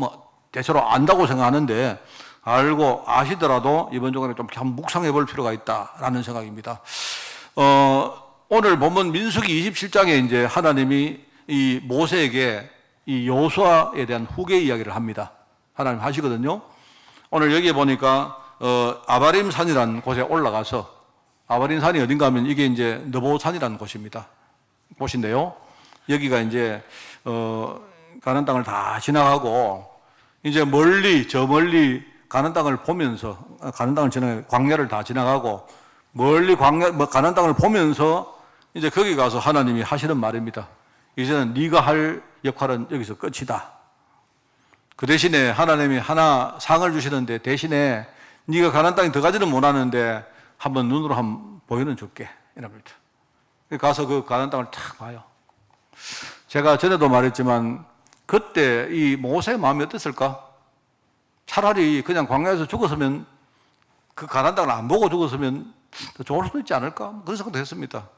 대체로 안다고 생각하는데 알고 아시더라도 이번 주간에 좀 한번 묵상해 볼 필요가 있다라는 생각입니다. 오늘 본문 민수기 27장에 이제 하나님이 이 모세에게 이 여호수아에 대한 후계 이야기를 합니다. 하나님 하시거든요. 오늘 여기에 보니까 아바림 산이라는 곳에 올라가서, 아바림 산이 어딘가 하면 이게 이제 느보산이라는 곳입니다. 곳인데요. 여기가 이제 가나안 땅을 다 지나가고 이제 멀리, 저 멀리 가나안 땅을 보면서, 가나안 땅을 지나가 광야를 다 지나가고 멀리 가나안 땅을 보면서 이제 거기 가서 하나님이 하시는 말입니다. 이제는 네가 할 역할은 여기서 끝이다. 그 대신에 하나님이 하나 상을 주시는데, 대신에 네가 가나안 땅에 들어가지는 못하는데 한번 눈으로 한번 보여는 줄게, 이랍니다. 가서 그 가나안 땅을 탁 봐요. 제가 전에도 말했지만 그때 이 모세의 마음이 어땠을까? 차라리 그냥 광야에서 죽었으면, 그 가나안 땅을 안 보고 죽었으면 더 좋을 수도 있지 않을까? 그런 생각도 했습니다.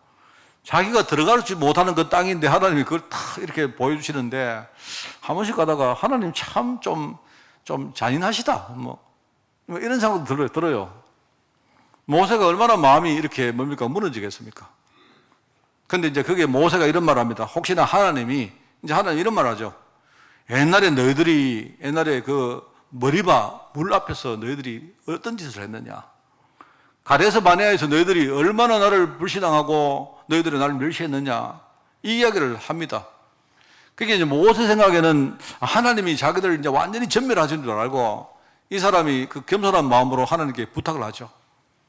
자기가 들어가지 못하는 그 땅인데 하나님이 그걸 탁 이렇게 보여주시는데, 한 번씩 가다가 하나님 참 좀 잔인하시다, 이런 생각도 들어요. 모세가 얼마나 마음이 이렇게 무너지겠습니까? 근데 이제 그게 모세가 이런 말을 합니다. 혹시나 하나님이, 이제 하나님 이런 말 하죠. 옛날에 그 머리바 물 앞에서 너희들이 어떤 짓을 했느냐? 가데스 바네아에서 너희들이 얼마나 나를 불신앙하고 너희들이 나를 멸시했느냐? 이 이야기를 합니다. 그게 이제 모세 생각에는 하나님이 자기들 이제 완전히 전멸하신 줄 알고 이 사람이 그 겸손한 마음으로 하나님께 부탁을 하죠.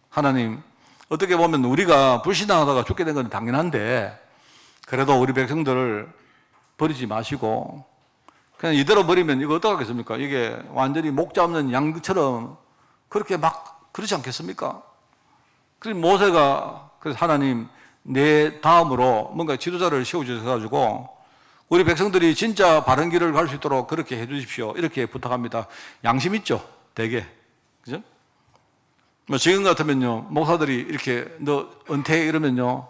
하나님, 어떻게 보면 우리가 불신앙하다가 죽게 된 건 당연한데 그래도 우리 백성들을 버리지 마시고 그냥 이대로 버리면 이거 어떡하겠습니까? 이게 완전히 목 잡는 양처럼 그렇게 막 그러지 않겠습니까? 그래서 모세가, 그래서 하나님 내 다음으로 뭔가 지도자를 세워주셔가지고 우리 백성들이 진짜 바른 길을 갈 수 있도록 그렇게 해 주십시오. 이렇게 부탁합니다. 양심 있죠? 되게. 그죠? 지금 같으면요, 목사들이 이렇게 너 은퇴 이러면요,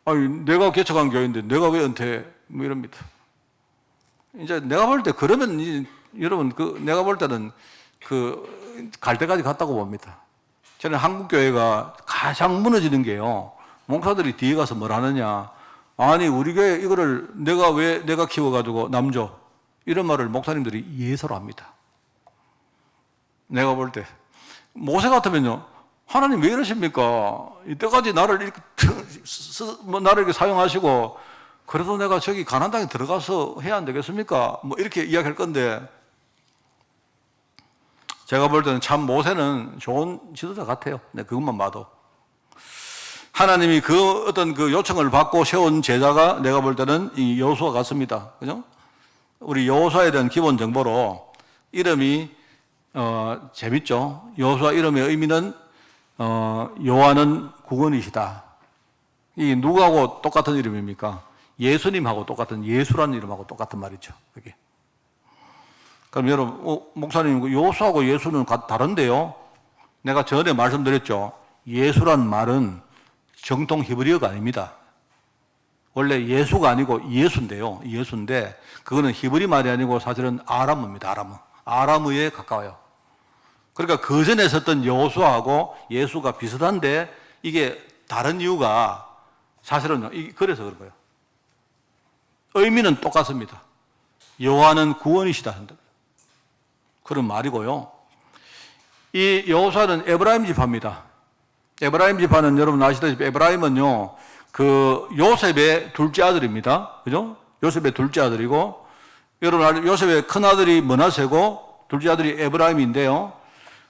아니, 내가 개척한 교회인데 내가 왜 은퇴해? 이럽니다. 이제 내가 볼 때 그러면 여러분, 내가 볼 때는 갈 때까지 갔다고 봅니다. 저는 한국교회가 가장 무너지는 게요, 목사들이 뒤에 가서 뭘 하느냐. 아니, 우리 교회 이거를 내가 키워가지고 남줘. 이런 말을 목사님들이 예서로 합니다. 내가 볼 때. 모세 같으면요, 하나님 왜 이러십니까? 이때까지 나를 이렇게 사용하시고, 그래도 내가 저기 가나안 땅에 들어가서 해야 안 되겠습니까? 이렇게 이야기할 건데, 제가 볼 때는 참 모세는 좋은 지도자 같아요. 그것만 봐도. 하나님이 어떤 요청을 받고 세운 제자가 내가 볼 때는 이 여호수아 같습니다. 그죠? 우리 여호수아에 대한 기본 정보로 이름이, 재밌죠? 여호수아 이름의 의미는, 여호와는 구원이시다. 이 누구하고 똑같은 이름입니까? 예수님하고 똑같은, 예수라는 이름하고 똑같은 말이죠. 그게. 그럼 여러분, 목사님, 여호수아하고 예수는 다른데요? 내가 전에 말씀드렸죠. 예수란 말은 정통 히브리어가 아닙니다. 원래 예수가 아니고 예수인데요. 예수인데, 그거는 히브리 말이 아니고 사실은 아람어입니다. 아람어에 가까워요. 그러니까 그 전에 썼던 여호수아하고 예수가 비슷한데, 이게 다른 이유가 사실은 그래서 그런 거예요. 의미는 똑같습니다. 여호와는 구원이시다 한다. 그런 말이고요. 이 여호수아는 에브라임 지파입니다. 에브라임 지파는 여러분 아시다시피 에브라임은요, 요셉의 둘째 아들입니다. 그죠? 요셉의 둘째 아들이고, 여러분 요셉의 큰 아들이 므낫세고 둘째 아들이 에브라임인데요.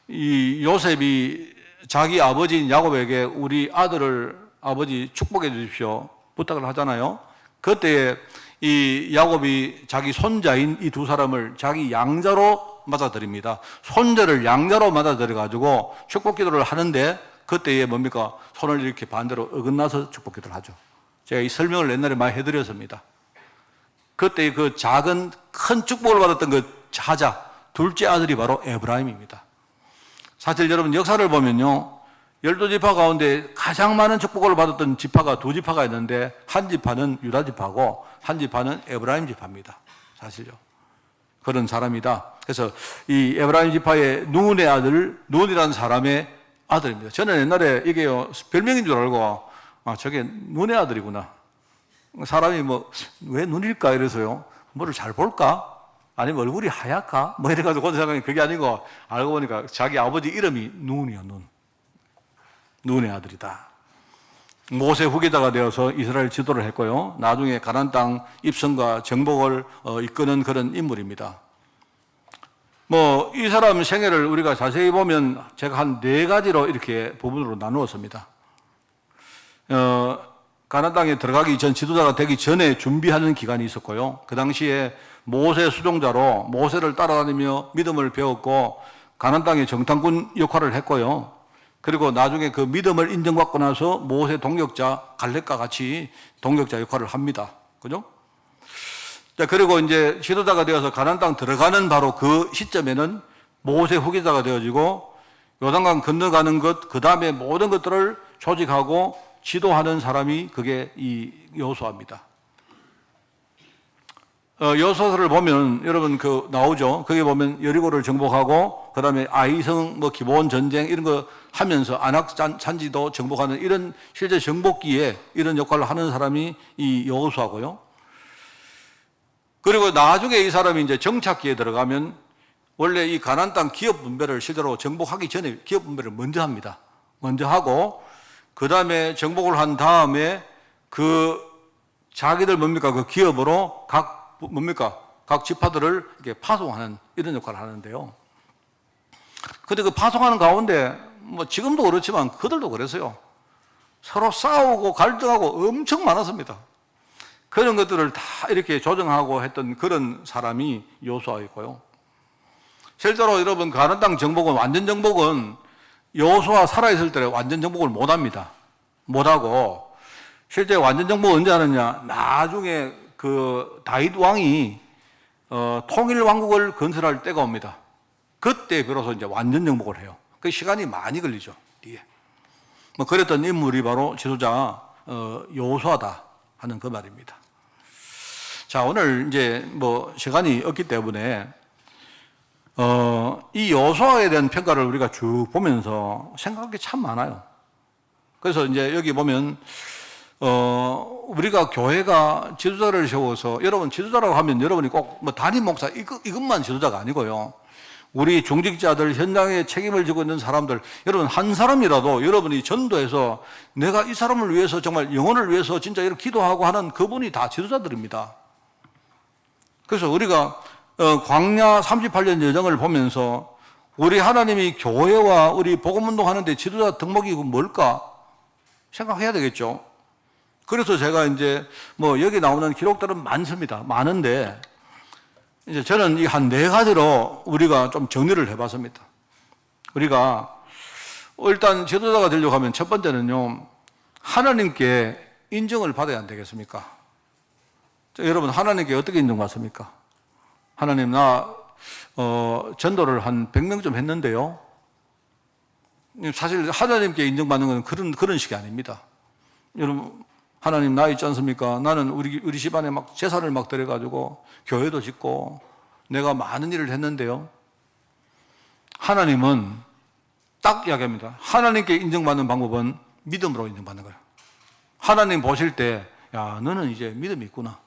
이 요셉이 자기 아버지인 야곱에게 우리 아들을 아버지 축복해 주십시오 부탁을 하잖아요. 그때 이 야곱이 자기 손자인 이 두 사람을 자기 양자로 맞아들입니다. 손자를 양자로 맞아들여가지고 축복 기도를 하는데, 그때에 뭡니까? 손을 이렇게 반대로 어긋나서 축복 기도를 하죠. 제가 이 설명을 옛날에 많이 해드렸습니다. 그때 그 작은 큰 축복을 받았던 그 자자, 둘째 아들이 바로 에브라임입니다. 사실 여러분 역사를 보면요, 12지파 가운데 가장 많은 축복을 받았던 지파가 두 지파가 있는데 한 지파는 유다 지파고 한 지파는 에브라임 지파입니다. 사실요. 그런 사람이다. 그래서 이 에브라임 지파의 눈의 아들, 눈이라는 사람의 아들입니다. 저는 옛날에 이게요, 별명인 줄 알고, 아, 저게 눈의 아들이구나. 사람이 뭐, 왜 눈일까? 이래서요. 뭐를 잘 볼까? 아니면 얼굴이 하얗까? 뭐 이래가지고 그런 생각이 그게 아니고, 알고 보니까 자기 아버지 이름이 눈이요, 눈. 눈의 아들이다. 모세 후계자가 되어서 이스라엘 지도를 했고요. 나중에 가나안 땅 입성과 정복을 이끄는 그런 인물입니다. 뭐 이 사람 생애를 우리가 자세히 보면 제가 한 4가지로 이렇게 부분으로 나누었습니다. 가나안 땅에 들어가기 전, 지도자가 되기 전에 준비하는 기간이 있었고요. 그 당시에 모세 수종자로 모세를 따라다니며 믿음을 배웠고 가나안 땅의 정탐꾼 역할을 했고요. 그리고 나중에 그 믿음을 인정받고 나서 모세 동역자 갈렙과 같이 동역자 역할을 합니다. 그죠? 자, 그리고 이제 지도자가 되어서 가나안 땅 들어가는 바로 그 시점에는 모세 후계자가 되어지고 요단강 건너가는 것, 그 다음에 모든 것들을 조직하고 지도하는 사람이 그게 이 여호수아입니다. 여호수아를 보면 여러분 그 나오죠. 거기 보면 여리고를 정복하고 그 다음에 아이성 뭐 기본 전쟁 이런 거 하면서 안악 산지도 정복하는 이런 실제 정복기에 이런 역할을 하는 사람이 이 여호수아고요. 그리고 나중에 이 사람이 이제 정착기에 들어가면 원래 이 가나안 땅 기업 분배를 실제로 정복하기 전에 기업 분배를 먼저 합니다. 먼저 하고 그 다음에 정복을 한 다음에 그 자기들 뭡니까 그 기업으로 각 지파들을 이렇게 파송하는 이런 역할을 하는데요. 근데 그 파송하는 가운데 뭐 지금도 그렇지만 그들도 그랬어요. 서로 싸우고 갈등하고 엄청 많았습니다. 그런 것들을 다 이렇게 조정하고 했던 그런 사람이 여호수아였고요. 실제로 여러분 가나안 땅 정복은 완전 정복은 여호수아 살아있을 때 완전 정복을 못합니다. 못하고 실제 완전 정복을 언제 하느냐? 나중에 그 다윗 왕이 통일 왕국을 건설할 때가 옵니다. 그때 비로소 이제 완전 정복을 해요. 그 시간이 많이 걸리죠. 뒤에. 뭐 그랬던 인물이 바로 지도자 여호수아다 하는 그 말입니다. 자, 오늘 이제 뭐 시간이 없기 때문에 이 여호수아에 대한 평가를 우리가 쭉 보면서 생각할 게 참 많아요. 그래서 이제 여기 보면 우리가 교회가 지도자를 세워서 여러분 지도자라고 하면 여러분이 꼭 뭐 담임 목사 이것만 지도자가 아니고요. 우리 중직자들 현장에 책임을 지고 있는 사람들 여러분 한 사람이라도 여러분이 전도해서 내가 이 사람을 위해서 정말 영혼을 위해서 진짜 이렇게 기도하고 하는 그분이 다 지도자들입니다. 그래서 우리가 광야 38년 여정을 보면서 우리 하나님이 교회와 우리 복음운동 하는데 지도자 덕목이 뭘까 생각해야 되겠죠. 그래서 제가 이제 뭐 여기 나오는 기록들은 많습니다. 많은데 이제 저는 이 한 4가지로 우리가 좀 정리를 해봤습니다. 우리가 일단 지도자가 되려고 하면 첫 번째는요, 하나님께 인정을 받아야 안 되겠습니까? 여러분 하나님께 어떻게 인정받습니까? 하나님 나 전도를 한 100명 좀 했는데요. 사실 하나님께 인정받는 건 그런 식이 아닙니다. 여러분 하나님 나 있지 않습니까? 나는 우리 집안에 막 재산을 막 들여가지고 교회도 짓고 내가 많은 일을 했는데요. 하나님은 딱 이야기합니다. 하나님께 인정받는 방법은 믿음으로 인정받는 거예요. 하나님 보실 때 야 너는 이제 믿음이 있구나.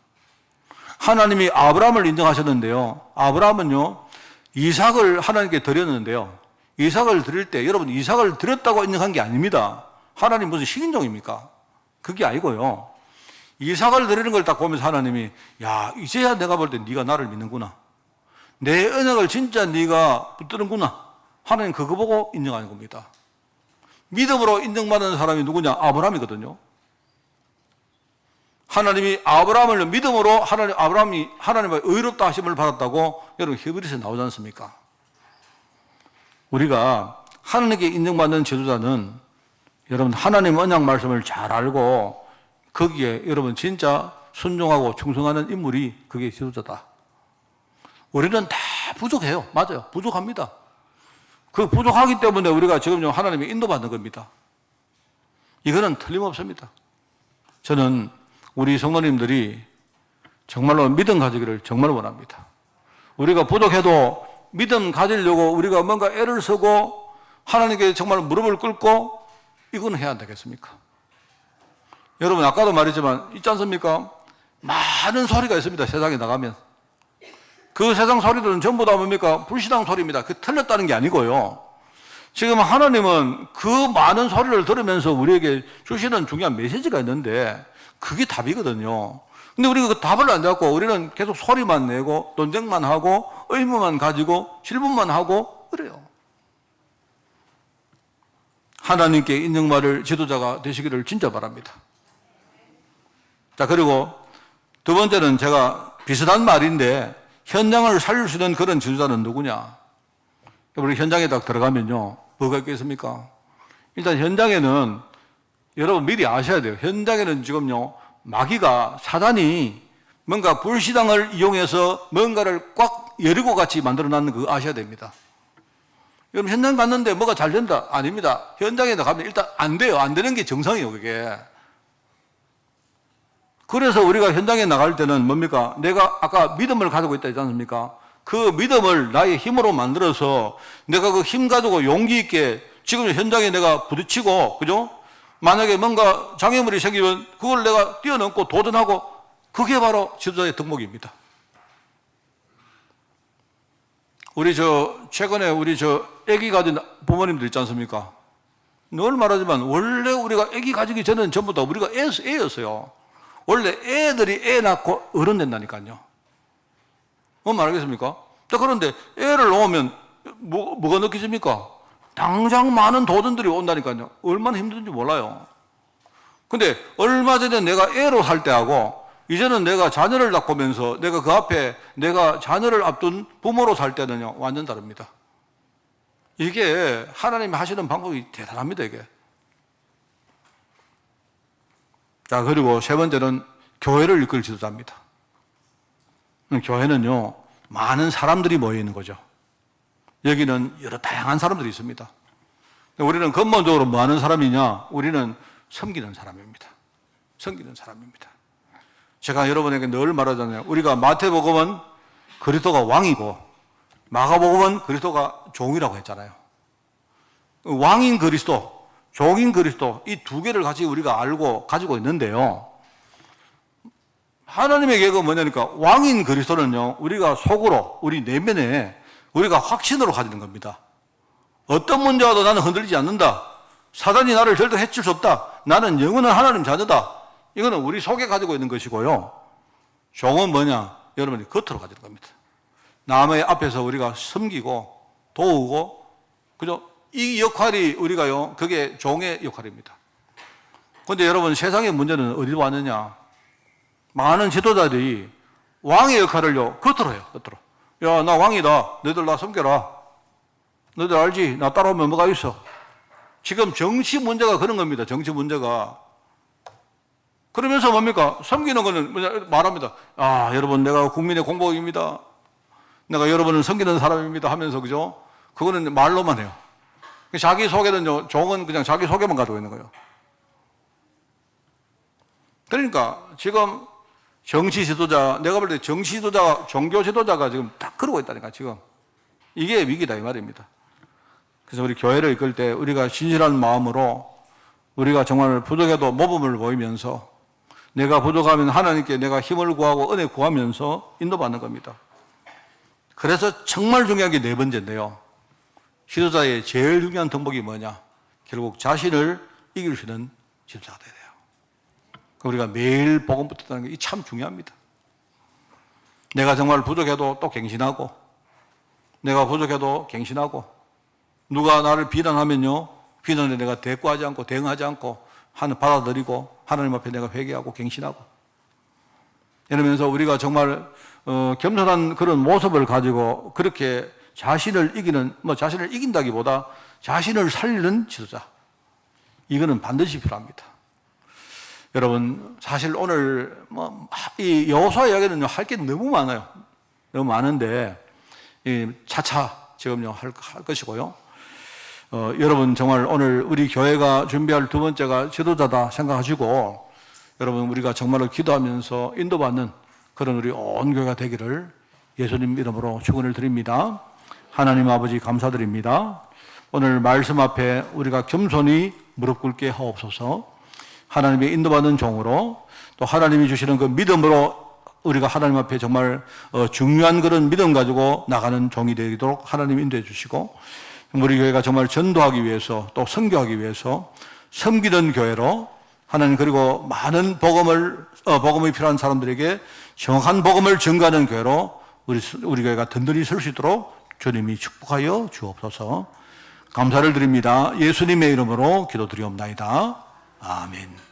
하나님이 아브라함을 인정하셨는데요. 아브라함은요 이삭을 하나님께 드렸는데요. 이삭을 드릴 때 여러분 이삭을 드렸다고 인정한 게 아닙니다. 하나님 무슨 식인종입니까? 그게 아니고요. 이삭을 드리는 걸 딱 보면서 하나님이 야 이제야 내가 볼 때 네가 나를 믿는구나. 내 언약을 진짜 네가 붙드는구나. 하나님 그거 보고 인정하는 겁니다. 믿음으로 인정받는 사람이 누구냐? 아브라함이거든요. 하나님이 아브라함을 믿음으로 아브라함이 하나님의 의롭다 하심을 받았다고 여러분 히브리서에 나오지 않습니까? 우리가 하나님께 인정받는 지도자는 여러분 하나님 언약 말씀을 잘 알고 거기에 여러분 진짜 순종하고 충성하는 인물이 그게 지도자다. 우리는 다 부족해요. 맞아요. 부족합니다. 그 부족하기 때문에 우리가 지금 하나님의 인도받는 겁니다. 이거는 틀림없습니다. 저는 우리 성도님들이 정말로 믿음 가지기를 정말 원합니다. 우리가 부족해도 믿음 가지려고 우리가 뭔가 애를 쓰고 하나님께 정말 무릎을 꿇고 이건 해야 안 되겠습니까? 여러분 아까도 말했지만 있지 않습니까? 많은 소리가 있습니다. 세상에 나가면. 그 세상 소리들은 전부 다 뭡니까? 불신앙 소리입니다. 그 틀렸다는 게 아니고요. 지금 하나님은 그 많은 소리를 들으면서 우리에게 주시는 중요한 메시지가 있는데 그게 답이거든요. 근데 우리가 그 답을 안 잡고 우리는 계속 소리만 내고 논쟁만 하고 의무만 가지고 질문만 하고 그래요. 하나님께 인정받을 지도자가 되시기를 진짜 바랍니다. 자, 그리고 두 번째는 제가 비슷한 말인데 현장을 살릴 수 있는 그런 지도자는 누구냐? 우리 현장에 딱 들어가면요. 뭐가 있겠습니까? 일단 현장에는 여러분 미리 아셔야 돼요. 현장에는 지금요. 마귀가 사단이 뭔가 불신앙을 이용해서 뭔가를 꽉 여리고 같이 만들어놨는 거 아셔야 됩니다. 여러분 현장 갔는데 뭐가 잘 된다? 아닙니다. 현장에 가면 일단 안 돼요. 안 되는 게 정상이에요. 그게. 그래서 우리가 현장에 나갈 때는 뭡니까? 내가 아까 믿음을 가지고 있다 했지 않습니까? 그 믿음을 나의 힘으로 만들어서 내가 그 힘 가지고 용기 있게 지금 현장에 내가 부딪히고, 그죠? 만약에 뭔가 장애물이 생기면 그걸 내가 뛰어넘고 도전하고 그게 바로 지도자의 덕목입니다. 우리 최근에 우리 애기 가진 부모님들 있지 않습니까? 늘 말하지만 원래 우리가 애기 가지기 전에는 전부 다 우리가 애였어요. 원래 애들이 애 낳고 어른 된다니까요. 뭐 말하겠습니까? 자, 그런데 애를 낳으면 뭐가 느껴집니까? 당장 많은 도전들이 온다니까요. 얼마나 힘든지 몰라요. 근데 얼마 전에 내가 애로 살 때하고 이제는 내가 자녀를 낳고면서 내가 그 앞에 내가 자녀를 앞둔 부모로 살 때는요, 완전 다릅니다. 이게 하나님이 하시는 방법이 대단합니다, 이게. 자, 그리고 세 번째는 교회를 이끌 지도자입니다. 교회는요, 많은 사람들이 모여 있는 거죠. 여기는 여러 다양한 사람들이 있습니다. 우리는 근본적으로 뭐 하는 사람이냐? 우리는 섬기는 사람입니다. 섬기는 사람입니다. 제가 여러분에게 늘 말하잖아요. 우리가 마태복음은 그리스도가 왕이고 마가복음은 그리스도가 종이라고 했잖아요. 왕인 그리스도, 종인 그리스도 이 두 개를 같이 우리가 알고 가지고 있는데요. 하나님의 계획은 뭐냐니까 왕인 그리스도는요. 우리가 속으로 우리 내면에 우리가 확신으로 가지는 겁니다. 어떤 문제 와도 나는 흔들리지 않는다. 사단이 나를 절대 해칠 수 없다. 나는 영원한 하나님 자녀다. 이거는 우리 속에 가지고 있는 것이고요. 종은 뭐냐? 여러분이 겉으로 가지는 겁니다. 남의 앞에서 우리가 섬기고 도우고, 그죠? 이 역할이 우리가요, 그게 종의 역할입니다. 그런데 여러분 세상의 문제는 어디로 왔느냐? 많은 지도자들이 왕의 역할을요, 겉으로 해요, 겉으로. 야, 나 왕이다. 너희들 나 섬겨라. 너희들 알지? 나 따라오면 뭐가 있어? 지금 정치 문제가 그런 겁니다. 정치 문제가. 그러면서 뭡니까? 섬기는 거는 말합니다. 아, 여러분, 내가 국민의 공복입니다. 내가 여러분을 섬기는 사람입니다. 하면서, 그죠? 그거는 말로만 해요. 자기 소개는요, 종은 그냥 자기 소개만 가지고 있는 거예요. 그러니까 지금 정치 지도자, 내가 볼 때 정치 지도자가, 종교 지도자가 지금 딱 그러고 있다니까, 지금. 이게 위기다, 이 말입니다. 그래서 우리 교회를 이끌 때 우리가 진실한 마음으로 우리가 정말 부족해도 모범을 보이면서 내가 부족하면 하나님께 내가 힘을 구하고 은혜 구하면서 인도받는 겁니다. 그래서 정말 중요한 게 네 번째인데요. 지도자의 제일 중요한 덕목이 뭐냐? 결국 자신을 이길 수 있는 지도자가 돼야 돼요. 우리가 매일 복음 붙었다는 게 참 중요합니다. 내가 정말 부족해도 또 갱신하고, 내가 부족해도 갱신하고, 누가 나를 비난하면요, 비난에 내가 대꾸하지 않고 대응하지 않고 받아들이고 하나님 앞에 내가 회개하고 갱신하고, 이러면서 우리가 정말 겸손한 그런 모습을 가지고 그렇게 자신을 이기는, 자신을 이긴다기보다 자신을 살리는 지도자, 이거는 반드시 필요합니다. 여러분 사실 오늘 이 여호수아 이야기는 할 게 너무 많아요. 너무 많은데 차차 지금요 할 것이고요. 여러분 정말 오늘 우리 교회가 준비할 두 번째가 지도자다 생각하시고 여러분 우리가 정말로 기도하면서 인도받는 그런 우리 온 교회가 되기를 예수님 이름으로 축원을 드립니다. 하나님 아버지 감사드립니다. 오늘 말씀 앞에 우리가 겸손히 무릎 꿇게 하옵소서. 하나님의 인도받는 종으로 또 하나님이 주시는 그 믿음으로 우리가 하나님 앞에 정말 중요한 그런 믿음 가지고 나가는 종이 되도록 하나님 인도해 주시고 우리 교회가 정말 전도하기 위해서 또 선교하기 위해서 섬기는 교회로 하나님 그리고 많은 복음이 필요한 사람들에게 정확한 복음을 전가하는 교회로 우리 교회가 든든히 설 수 있도록 주님이 축복하여 주옵소서. 감사를 드립니다. 예수님의 이름으로 기도드리옵나이다. 아멘.